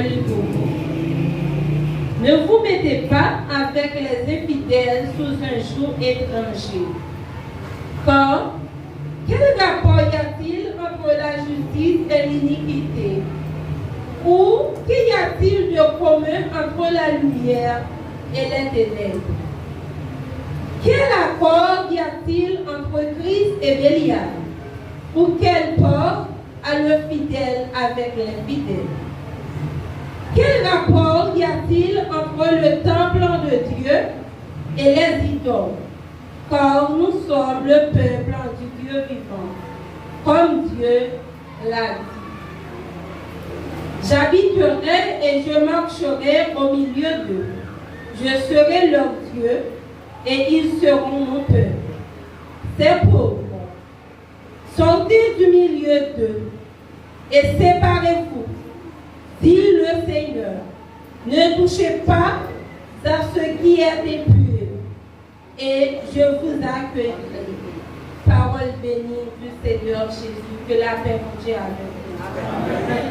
lis pour vous. Ne vous mettez pas avec les infidèles sous un joug étranger. Car, quel rapport y a-t-il entre la justice et l'iniquité? Ou qu'y a-t-il de commun entre la lumière et les ténèbres? Quel accord y a-t-il entre Christ et Bélial? Ou quel port a le fidèle avec l'infidèle? Quel rapport y a-t-il entre le temple de Dieu et les idoles? Car nous sommes le peuple du Dieu vivant, comme Dieu l'a dit. J'habiterai et je marcherai au milieu d'eux. Je serai leur Dieu et ils seront mon peuple. C'est pauvres, sortez du milieu d'eux et séparez-vous, dit le Seigneur. Ne touchez pas à ce qui est impur et je vous accueillerai. Parole bénie du Seigneur Jésus, que la paix de Dieu avec vous. Amen.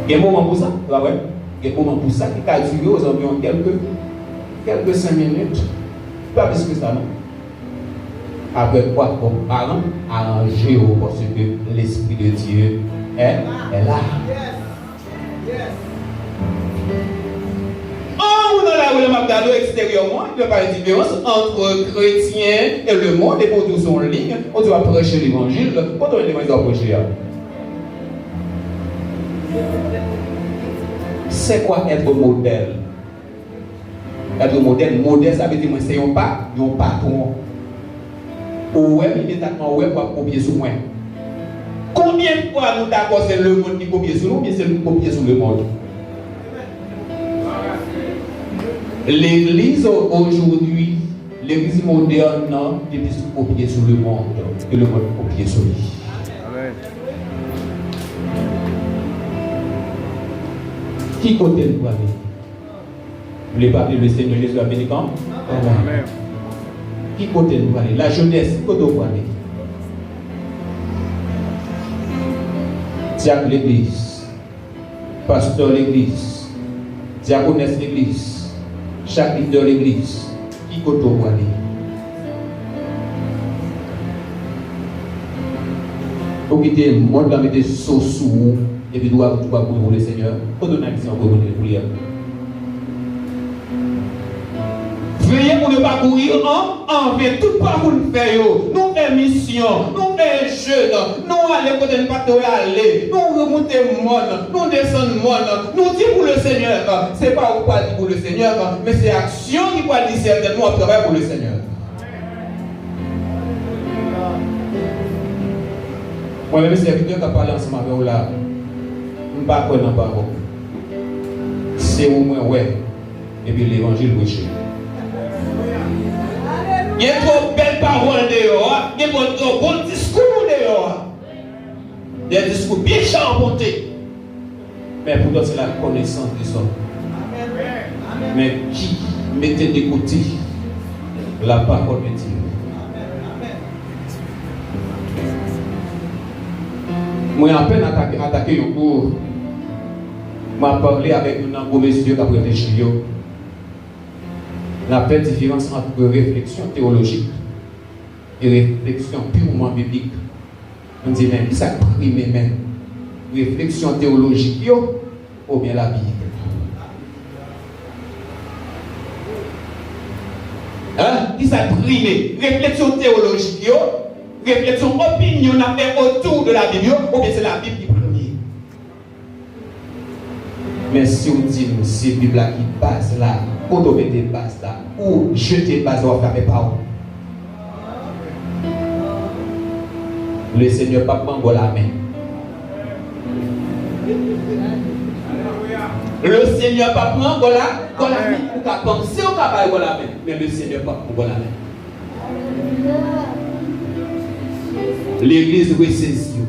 Il y a un moment pour ça, il y a un moment pour ça qui a duré aux environs quelques 5 minutes, pas plus que ça, non? Après quoi, comme parents, arrangez parce que l'Esprit de Dieu est là. On a là où le magdalo extérieurement, il n'y a pas de différence entre chrétiens et le monde, et pour tous en ligne, on doit prêcher l'évangile, quand on l'évangile doit prêcher. C'est quoi être modèle? Être modèle, ça veut dire que c'est un patron. Ouais, immédiatement, ouais, pour copier sur moi. Combien de fois nous d'accord c'est le monde qui copie sur nous, ou bien c'est nous qui copier sur le monde? L'église aujourd'hui, l'église moderne, est plus copier sur le monde que le monde copier sur lui. Amen. Qui côté nous aller? Vous voulez pas appeler le Seigneur Jésus à Bénicamp? Amen. Qui côté nous aller? La jeunesse, qui côté nous aller? Diacre l'église, pasteur l'église, diaconesse l'église, chaque leader l'église, qui côté nous aller? Pour quitter le monde, mettre des sauces sous et puis doit pour le Seigneur. Pour donner une action pour nous prier. Veillez pour ne pas courir envers tout pas pour nous faire. Nous faisons mission, nous faisons jeunes, nous allons côté de pas aller, nous remontons le monde, nous descendons le monde, nous disons pour le Seigneur. Ce n'est pas ou pas dire pour le Seigneur, mais c'est action qui va dire certainement à travailler pour le Seigneur. Moi-même, serviteur qui a parlé ensemble avec vous là, je ne sais pas quoi dans parole. C'est au moins ouais. Et puis l'évangile prêché. Il y a trop belles paroles dehors, il y a trop bons discours dehors. Des discours bien charpentés. Mais pourtant, c'est la connaissance de ça. Mais qui mettait de côté la parole de Dieu? Moi, à peine attaqué un cours, m'a parlé avec un beau monsieur qui a réfléchi. La fait différence entre réflexion théologique et réflexion purement biblique. On dit même, ça prime même réflexion théologique ou bien la Bible. Hein? Qui ça prime réflexion théologique, réflexion opinion à faire autour de la Bible ou bien c'est la Bible qui prime. Mais si on dit c'est la Bible qui passe là, ou on met des bases là, ou jeter base là, on va faire paroles. Le Seigneur pas prendre la main. Le Seigneur pas prendre la main. Ou qu'à penser au travail la main, mais le Seigneur pas prendre la main. L'église ressaisit.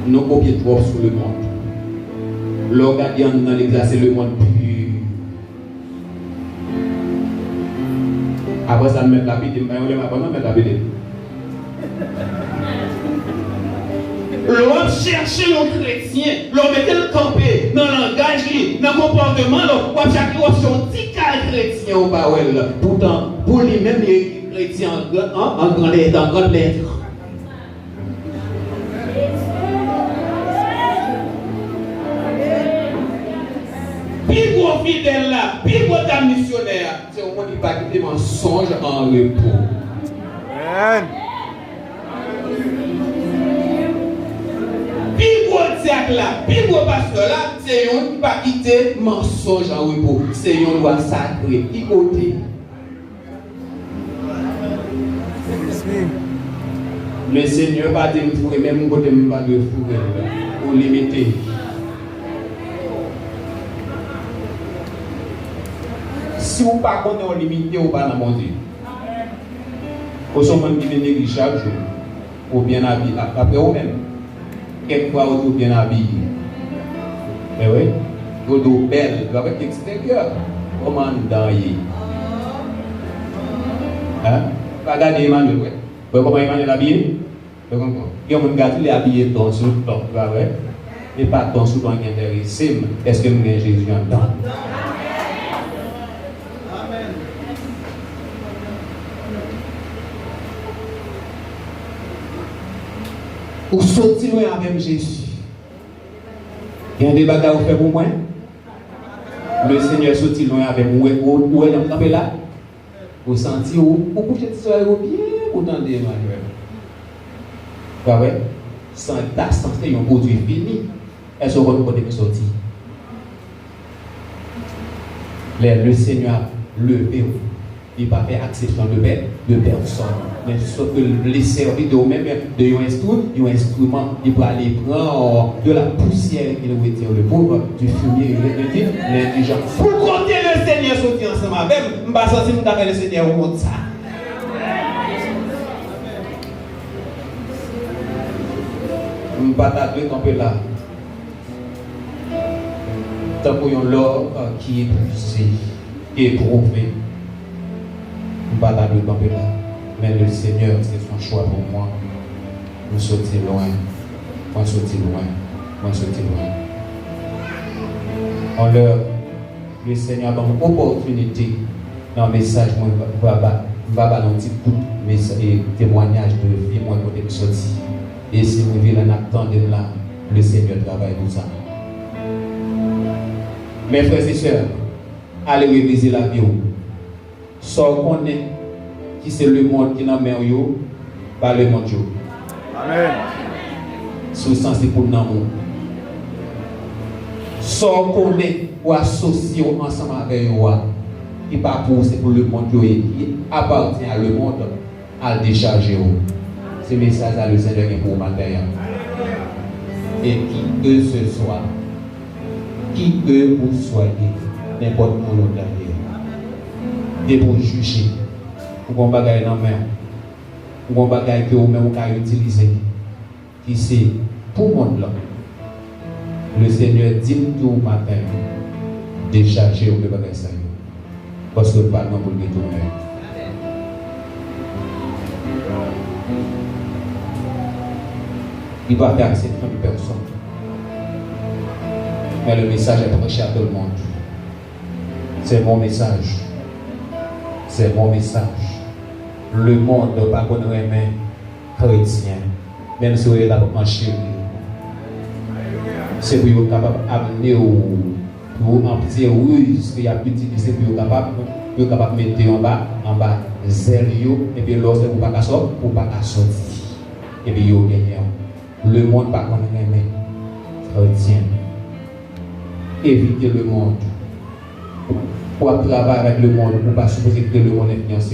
Nous copions trop sur le monde. Le gardien dans l'église, c'est le monde pur. Après ça, mettre la Bible, mais on ne met pas mettre la Bible. l'on chercher un chrétien, l'on mettait le campé dans le langage, dans le comportement, on a chaque option, petit cas chrétien au Bawel. Pourtant, pour lui-même, il est chrétien en grande lettre. Puis gros fidèle là, puis gros missionnaire, c'est au moins qui va quitter mensonge en repos. Amen. Puis gros diacre là, puis gros pasteur là, c'est un qui va quitter mensonge en repos. C'est un loi sacrée. Qui côté? Le Seigneur va te fourrer, même côté pas de fourrer, pour limiter. Si vous ne pas limité, vous ne pas dans Dieu. Vous sommes qui négligent chaque jour, ou bien habillé, après vous-même. Quelquefois, vous êtes bien habillé. Mais oui, vous êtes belle, avec l'extérieur. Comment dans y hein? Pas regarder Emmanuel, oui. Vous comment Emmanuel est habillé? Il y a un gars qui est habillé dans sous le temps, mais pas dans sous le temps qui est intéressé. Est-ce que nous avons Jésus en temps? Ou sortir loin avec Jésus. Il y a des bagages à faire pour moi. Le Seigneur sortit loin avec moi. Où est l'homme là? Vous sentez où? Vous couchez de soirée au pied, vous tendez Emmanuel. Bah ouais. Sans ta santé, un produit fini. Est-ce que vous pouvez sortir? Le Seigneur levé. Il va faire acception de personne. Mais sauf que les serviteurs même de un instrument, il va aller prendre de la poussière qu'il retire le pauvre, du fumier, l'indigent. Pour compter le Seigneur sortir ensemble avec, je ne vais pas sentir que le Seigneur au monde ça. Je ne vais pas t'appeler camper là. Tant pour un l'or qui est poussé, qui est éprouvé. Je ne vais pas t'appeler camper là. Mais le Seigneur, c'est son choix pour moi. Nous sortir loin. Moi sortir loin. Moi sortir loin. En leur, le Seigneur donne une opportunité dans le message, moi, je vais faire un petit coup de témoignage de vie, moi, je vais sortir. Et si vous vivez en attendant là, le Seigneur travaille pour ça. Mes frères et sœurs, allez réviser la vie. Sans qu'on ait qui c'est le monde qui n'a pas par le monde. Amen. Sous sens c'est pour le monde. Sans qu'on ait ou associé ensemble avec eux, qui pas pour c'est pour le monde qui appartient à le monde, à le décharger. C'est le message à le Seigneur qui est pour matin. Et qui que ce soit, qui que vous soyez, n'importe où l'autre derrière, et pour juger. Ou un bagage dans la main, ou un bagage que vous-même pouvez utiliser, qui c'est pour le monde là. Le Seigneur dit tout matin, décharger le bagage ça. Parce que le Parlement pour le détourner. Il va faire accepter une personne. Mais le message est prêché à tout le monde. C'est mon message. C'est mon message. Le monde ne va pas connaître un chrétien, même si vous êtes en Chine. C'est pour vous capable d'amener en petit ruse qu'il y a utilisé pour vous capable de mettre en bas zéro et puis lorsque vous ne pouvez pas sortir. Et puis vous gagnez. Le monde ne va pas connaître un chrétien. Évitez le monde. Pour travailler avec le monde, pour ne pas supposer que le monde influence.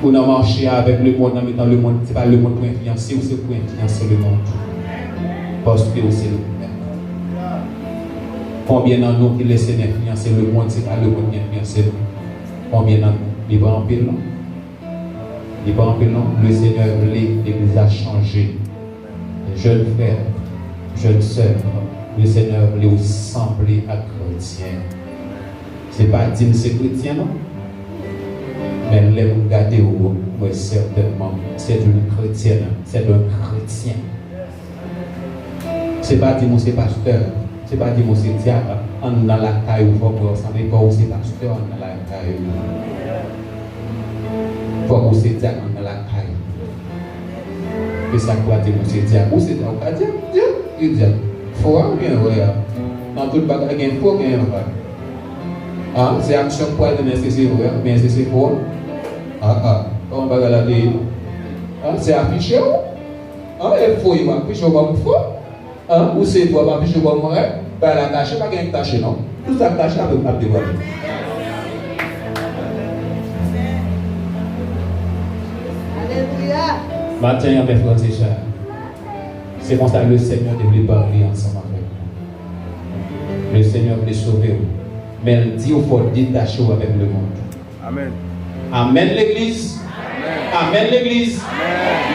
Pour ne marcher avec le monde en mettant le monde, ce n'est pas le monde pour influencer ou c'est pour influencer le monde. Parce que c'est le monde. Combien d'entre nous qui laissent influencer le monde, ce n'est pas le monde qui influence nous. Combien d'entre nous, il va en pile, non? Il va en pile, non? Le Seigneur les a changés. Jeunes frères, jeunes sœurs, le Seigneur les ressemblé à chrétiens. Ce n'est pas dire que c'est chrétien, non? Mais les regarder où, moi certainement, c'est une chrétienne, c'est un chrétien. C'est pas dire moi c'est pasteur, c'est pas dire moi c'est diable, on dans la caille ou faut que ça n'est pas où c'est pasteur, on dans la caille. Faut que c'est diable, on dans la caille. Et ça quoi dire moi c'est diable, ou c'est diable, il dit, faut bien ouais. Dans toute bagarre il faut bien ouais. Ah, c'est action pour être nécessaire, mais c'est faux. On va regarder. C'est affiché. Il faut y afficher comme il faut. Ou c'est pour afficher comme moi. La tâche, pas qu'une tâche, non. Tout ça tâche avec ma dévoile. Alléluia. Matin, mes frères et sœurs, c'est comme ça que le Seigneur devait parler ensemble avec nous. Le Seigneur voulait sauver vous. Mais il dit qu'il faut détacher avec le monde. Amen. Amen l'église. Amen l'église.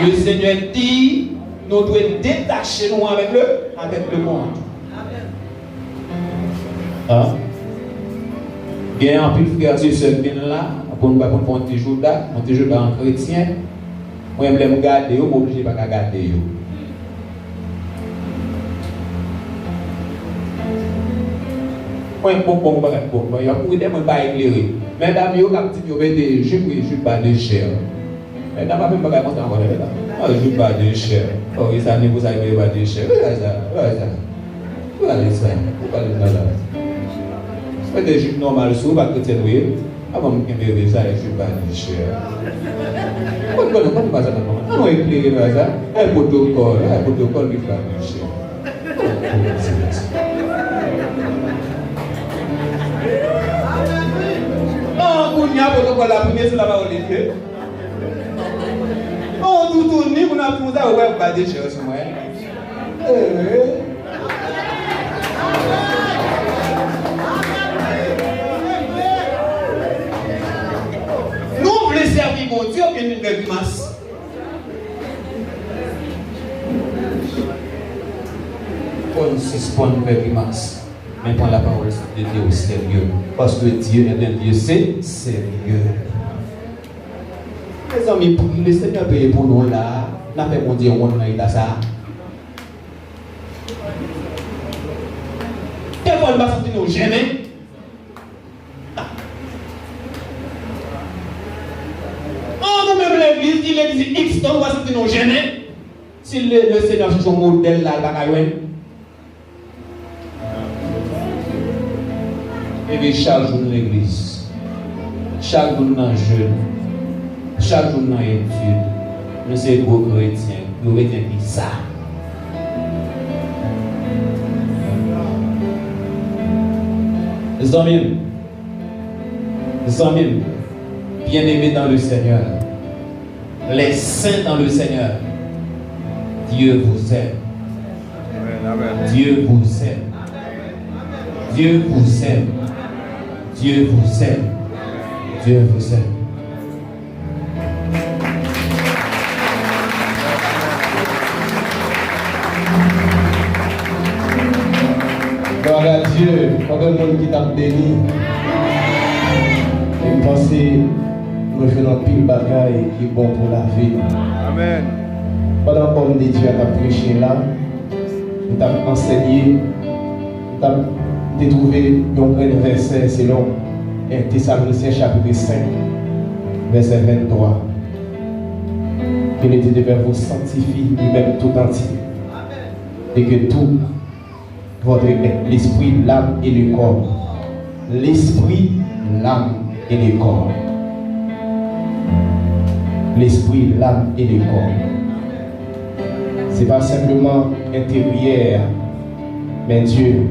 Le Seigneur dit nous devons détacher nous avec le monde. Hein? Il y a un peu de frères et sœurs là, pour nous faire un petit jour en chrétien. Moi, je me garder, je suis obligé de ne pas garder. Moi, il y a beaucoup de gens qui sont éclairés. Mesdames, il y a des gens qui ne pas de chair. Mesdames, je ne sais pas comment ça je ne pas de chair. Oh, ça n'est pas de chair. Voilà ça. C'est des gens normaux, si vous ne pas chrétien, avant de me ça, je ne suis pas de chair. Pourquoi pas ça? On est éclairé par ça. Un protocole qui fait de chair. Il y a protocole la première sur la parole de Dieu. On tout tourne, on a tout ça, on va pas de choses sur moi. Nous voulons servir mon Dieu qui nous fait masse. On suspend nous faire masse. Mais prends la parole de Dieu au sérieux. Parce que Dieu est un Dieu, c'est sérieux. Les amis, le Seigneur paye pour nous là. N'a fait mon Dieu, on a ça. Quelquefois, on va sentir nous gêner. Oh, nous-mêmes, l'église X, on va sentir nous gêner. Si le Seigneur fait son modèle là, il va gagner. Et bien, chaque jour dans l'église, chaque jour dans le jeûne, chaque jour dans l'étude, nous sommes gros chrétiens, nous sommes qui ça. Les amis, bien-aimés dans le Seigneur, les saints dans le Seigneur, Dieu vous aime. Dieu vous aime. Dieu vous aime. Dieu vous aime. Dieu vous aime. Gloire à Dieu, pendant le monde qui t'a béni. Et pensez, nous faisons pile bagaille qui est bon pour la vie. Amen. Pendant que l'homme de Dieu a prêché là, nous t'avons enseigné, nous t'avons trouvé un verset selon 1 Thessaloniciens chapitre 5, verset 23. Que le Dieu devait vous sanctifier lui-même tout entier. Et que tout votre l'esprit, l'âme et le corps. L'esprit, l'âme et le corps. L'esprit, l'âme et le corps. Ce n'est pas simplement intérieur, mais Dieu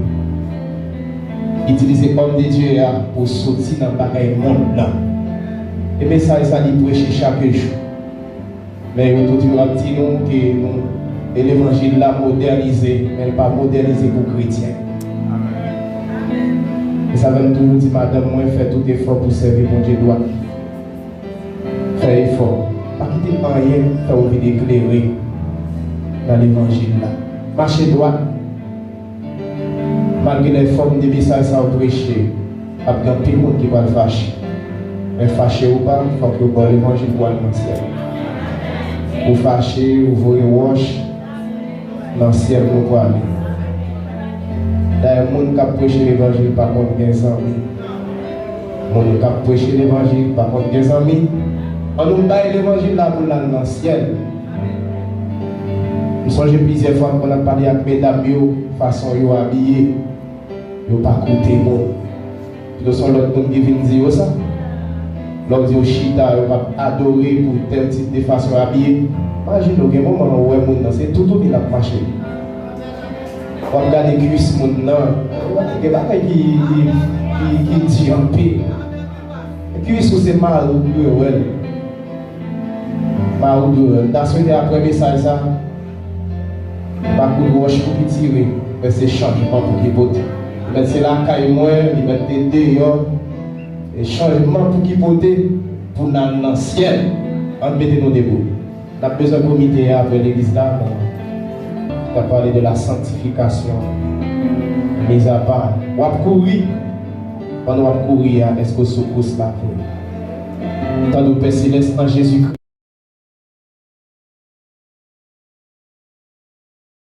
utilise l'homme de Dieu pour sortir dans le pareil monde là. Et bien ça il prêche chaque jour. Mais il faut toujours dire que l'évangile l'a modernisé, mais pas modernisé pour les chrétiens. Et ça veut toujours dire, madame, moi, faire tout effort pour servir mon Dieu droit. Faire effort. Pas quitter rien, faire envie d'éclairer dans l'évangile là. Marcher droit. Malgré les formes de messages à prêcher, il y a plein de monde qui va le fâcher. Mais fâché ou pas, il faut que vous parlez l'évangile pour aller dans le ciel. Vous fâchez, vous voyez wash, dans le ciel, vous pouvez aller. D'ailleurs, les gens qui ont prêché l'évangile par contre 15 ans. Les gens qui ont prêché l'évangile par contre 15 ans. On nous baille l'évangile là pour aller dans le ciel. Nous sommes plusieurs fois qu'on a parlé avec mesdames, façon de habiller. Ils n'ont pas coûté bon. Nous sommes l'autre monde qui vient dire ça. Lorsque chita, ils vont adorer pour tel type de façon d'habiller. Imaginez que moment où c'est tout qui a marché. On va regarder les cuisses, il y a des choses qui disent un peu. Les cuisses, c'est mal ou de mal ou de dans ce que après message, ça, pas de roche pour tirer, mais c'est changement pour qui vote. Mais c'est la caille moins, il va t'aider, et changement pour qui vote pour l'ancien, on met nos debout. On a besoin de comité après l'église là. Tu as parlé de la sanctification. Mis à part, on va courir. Pendant qu'on va courir, est-ce que ce course là? Tant de Père Céleste en Jésus-Christ.